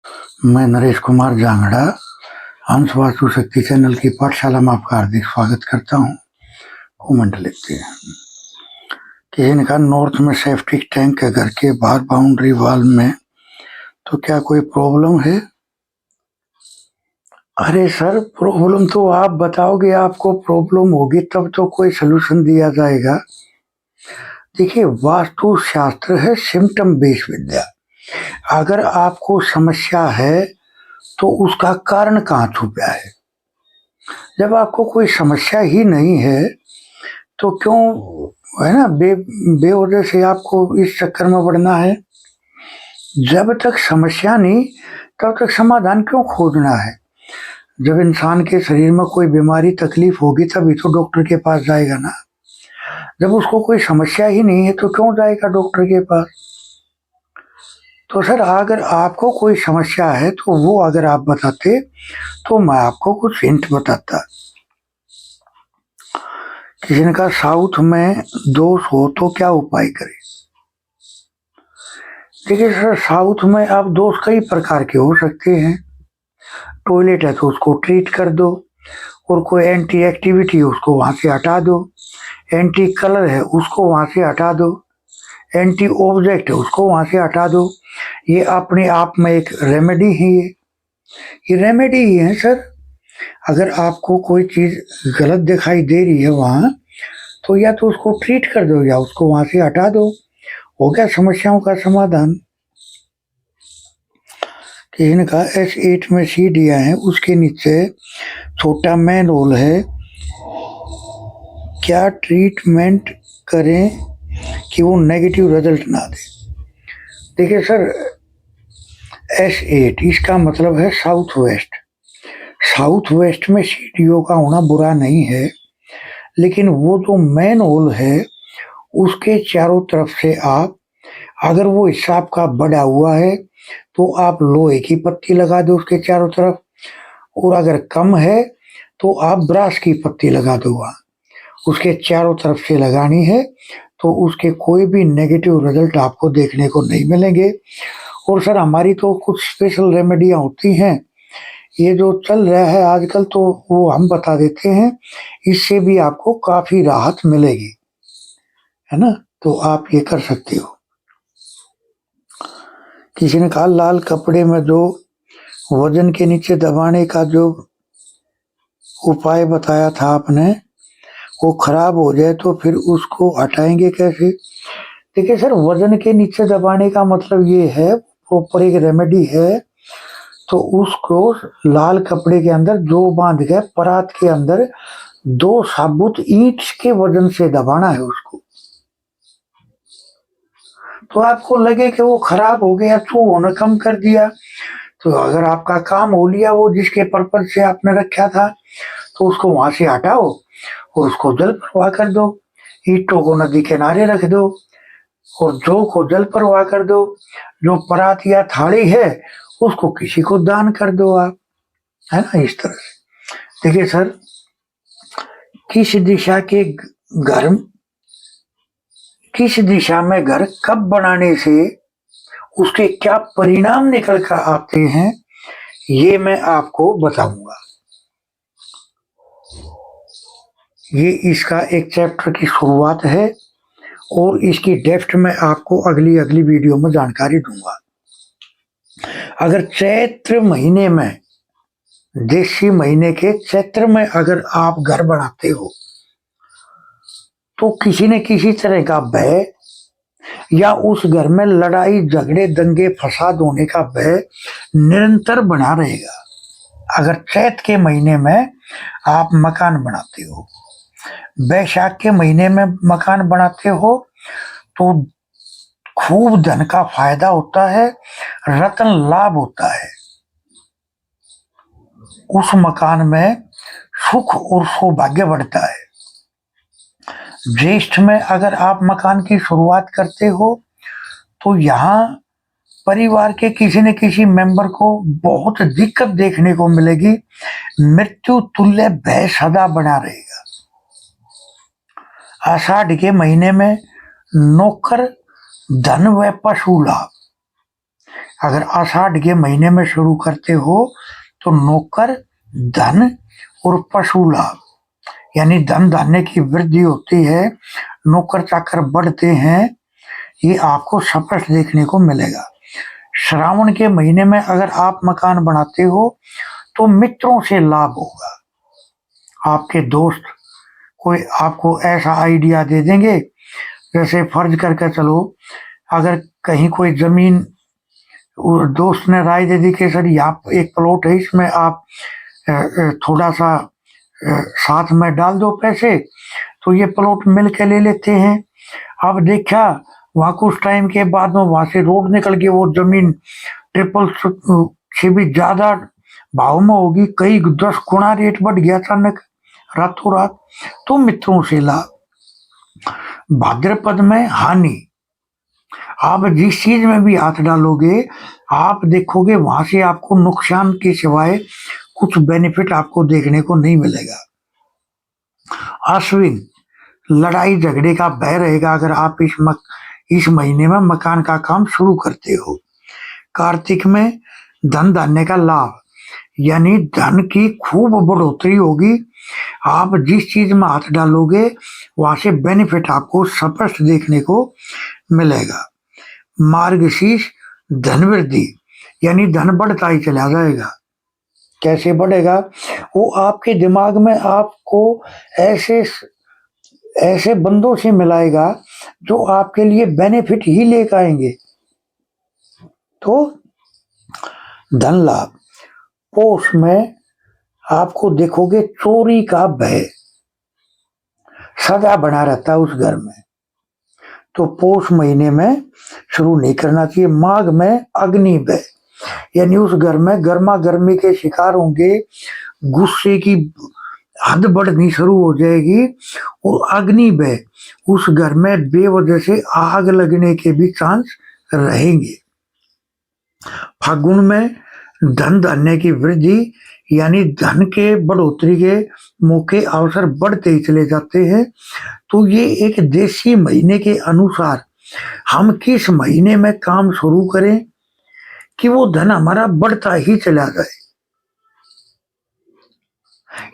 मैं नरेश कुमार जांगड़ा हंस वास्तु शक्ति चैनल की पाठशाला में आपका हार्दिक स्वागत करता हूँ। कमेंट लिखते हैं किसी ने कहा नॉर्थ में सेप्टिक टैंक है घर के बाहर बाउंड्री वॉल में, तो क्या कोई प्रॉब्लम है? अरे सर, प्रॉब्लम तो आप बताओगे, आपको प्रॉब्लम होगी तब तो कोई सलूशन दिया जाएगा। देखिए, वास्तु शास्त्र है सिम्टम बेस्ड विद्या। अगर आपको समस्या है तो उसका कारण कहाँ छुपा है। जब आपको कोई समस्या ही नहीं है तो क्यों, है ना, बेवजह से आपको इस चक्कर में पड़ना है। जब तक समस्या नहीं तब तक समाधान क्यों खोजना है। जब इंसान के शरीर में कोई बीमारी तकलीफ होगी तभी तो डॉक्टर के पास जाएगा ना। जब उसको कोई समस्या ही नहीं है तो क्यों जाएगा डॉक्टर के पास। तो सर, अगर आपको कोई समस्या है तो वो अगर आप बताते तो मैं आपको कुछ हिंट बताता। किसी ने कहा साउथ में दोष हो तो क्या उपाय करें। देखिए सर, साउथ में आप दोष कई प्रकार के हो सकते हैं। टॉयलेट है तो उसको ट्रीट कर दो, और कोई एंटी एक्टिविटी है उसको वहां से हटा दो, एंटी कलर है उसको वहां से हटा दो, एंटी ऑब्जेक्ट है उसको वहां से हटा दो। ये अपने आप में एक रेमेडी है। ये रेमेडी ही है सर। अगर आपको कोई चीज गलत दिखाई दे रही है वहां, तो या तो उसको ट्रीट कर दो या उसको वहां से हटा दो, हो गया समस्याओं का समाधान। किसी ने कहा S8 में सीढ़ियां हैं, उसके नीचे छोटा मैन होल है, क्या ट्रीटमेंट करें कि वो नेगेटिव रिजल्ट ना दे। देखिए सर, S8 इसका मतलब है साउथ वेस्ट। साउथ वेस्ट में सीढ़ियों का होना बुरा नहीं है, लेकिन वो जो मैन होल है उसके चारों तरफ से आप, अगर वो हिस्सा आपका बड़ा हुआ है तो आप लोहे की पत्ती लगा दो उसके चारों तरफ, और अगर कम है तो आप ब्रास की पत्ती लगा दो वहाँ, उसके चारों तरफ से लगानी है। तो उसके कोई भी नेगेटिव रिजल्ट आपको देखने को नहीं मिलेंगे। और सर, हमारी तो कुछ स्पेशल रेमेडियाँ होती हैं, ये जो चल रहा है आजकल तो वो हम बता देते हैं, इससे भी आपको काफी राहत मिलेगी, है ना। तो आप ये कर सकते हो। किसी ने कहा लाल कपड़े में जो वजन के नीचे दबाने का जो उपाय बताया था आपने, वो खराब हो जाए तो फिर उसको हटाएंगे कैसे। देखिए सर, वजन के नीचे दबाने का मतलब ये है, प्रॉपर एक रेमेडी है। तो उसको लाल कपड़े के अंदर दो बांध के परात के अंदर दो साबुत ईंट के वजन से दबाना है उसको। तो आपको लगे कि वो खराब हो गया तो होना कम कर दिया, तो अगर आपका काम हो लिया वो जिसके पर्पज से आपने रखा था, तो उसको वहां से हटाओ और उसको जल प्रवाह कर दो। ईंटों को नदी किनारे रख दो और जौ को जल प्रवाह कर दो। जो परात या थाली है उसको किसी को दान कर दो आप, है ना, इस तरह से। देखिए सर, किस दिशा के घर, किस दिशा में घर कब बनाने से उसके क्या परिणाम निकल कर आते हैं, ये मैं आपको बताऊंगा। ये इसका एक चैप्टर की शुरुआत है और इसकी डेप्थ में आपको अगली अगली वीडियो में जानकारी दूंगा। अगर चैत्र महीने में, देशी महीने के चैत्र में अगर आप घर बनाते हो तो किसी न किसी तरह का भय या उस घर में लड़ाई झगड़े दंगे फसाद होने का भय निरंतर बना रहेगा। अगर चैत के महीने में आप मकान बनाते हो, बैसाख के महीने में मकान बनाते हो, तो खूब धन का फायदा होता है, रत्न लाभ होता है। उस मकान में सुख और सौभाग्य बढ़ता है। ज्येष्ठ में अगर आप मकान की शुरुआत करते हो तो यहाँ परिवार के किसी न किसी मेंबर को बहुत दिक्कत देखने को मिलेगी। मृत्यु तुल्य भय सदा बना रहेगा। आषाढ़ के महीने में नौकर धन व पशु लाभ, अगर आषाढ़ के महीने में शुरू करते हो तो नौकर, धन और पशु लाभ, यानी धन धान्य की वृद्धि होती है, नौकर चाकर बढ़ते हैं, ये आपको स्पष्ट देखने को मिलेगा। श्रावण के महीने में अगर आप मकान बनाते हो तो मित्रों से लाभ होगा। आपके दोस्त कोई आपको ऐसा आइडिया दे देंगे, जैसे फर्ज करके चलो अगर कहीं कोई जमीन दोस्त ने राय दे दी कि सर यहाँ एक प्लॉट है, इसमें आप थोड़ा सा साथ में डाल दो पैसे, तो ये प्लॉट मिल के ले लेते हैं। अब देखा वहां कुछ टाइम के बाद में वहां से रोड निकल के वो जमीन ट्रिपल से भी ज्यादा भाव में होगी, कई 10 गुना रेट बढ़ गया अचानक रातों रात, तो मित्रों से लाभ। भाद्रपद में हानि, आप जिस चीज में भी हाथ डालोगे आप देखोगे वहां से आपको नुकसान के सिवाय कुछ बेनिफिट आपको देखने को नहीं मिलेगा। अश्विन, लड़ाई झगड़े का भय रहेगा अगर आप इस महीने में मकान का काम शुरू करते हो। कार्तिक में धन धान्य का लाभ, यानी धन की खूब बढ़ोतरी होगी, आप जिस चीज में हाथ डालोगे वहां से बेनिफिट आपको स्पष्ट देखने को मिलेगा। मार्गशीर्ष, धन वृद्धि, यानी धन बढ़ता ही चला जाएगा। कैसे बढ़ेगा? वो आपके दिमाग में आपको ऐसे ऐसे बंदों से मिलाएगा जो आपके लिए बेनिफिट ही लेकर आएंगे। तो धन लाभ। पोष में आपको देखोगे चोरी का भय सदा बना रहता है उस घर में, तो पोष महीने में शुरू नहीं करना चाहिए। माघ में अग्नि भय, यानी उस घर में गर्मा गर्मी के शिकार होंगे, गुस्से की हद बढ़नी शुरू हो जाएगी, और अग्नि भय, उस घर में बेवजह से आग लगने के भी चांस रहेंगे। फागुन में धन धान्य की वृद्धि, यानी धन के बढ़ोतरी के मौके अवसर बढ़ते ही चले जाते हैं। तो ये एक देशी महीने के अनुसार हम किस महीने में काम शुरू करें कि वो धन हमारा बढ़ता ही चला जाए,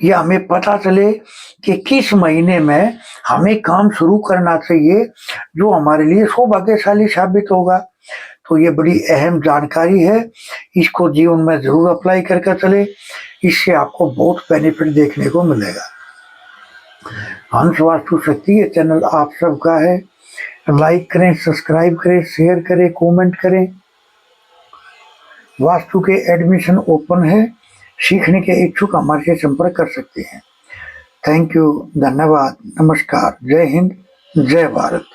या हमें पता चले कि किस महीने में हमें काम शुरू करना चाहिए जो हमारे लिए सौभाग्यशाली साबित होगा। तो ये बड़ी अहम जानकारी है, इसको जीवन में जरूर अप्लाई करके चले, इससे आपको बहुत बेनिफिट देखने को मिलेगा। हंस वास्तु शक्ति ये चैनल आप सबका है, लाइक करें, सब्सक्राइब करें, शेयर करें, कमेंट करें। वास्तु के एडमिशन ओपन है, सीखने के इच्छुक हमारे से संपर्क कर सकते हैं। थैंक यू, धन्यवाद, नमस्कार, जय हिंद, जय भारत।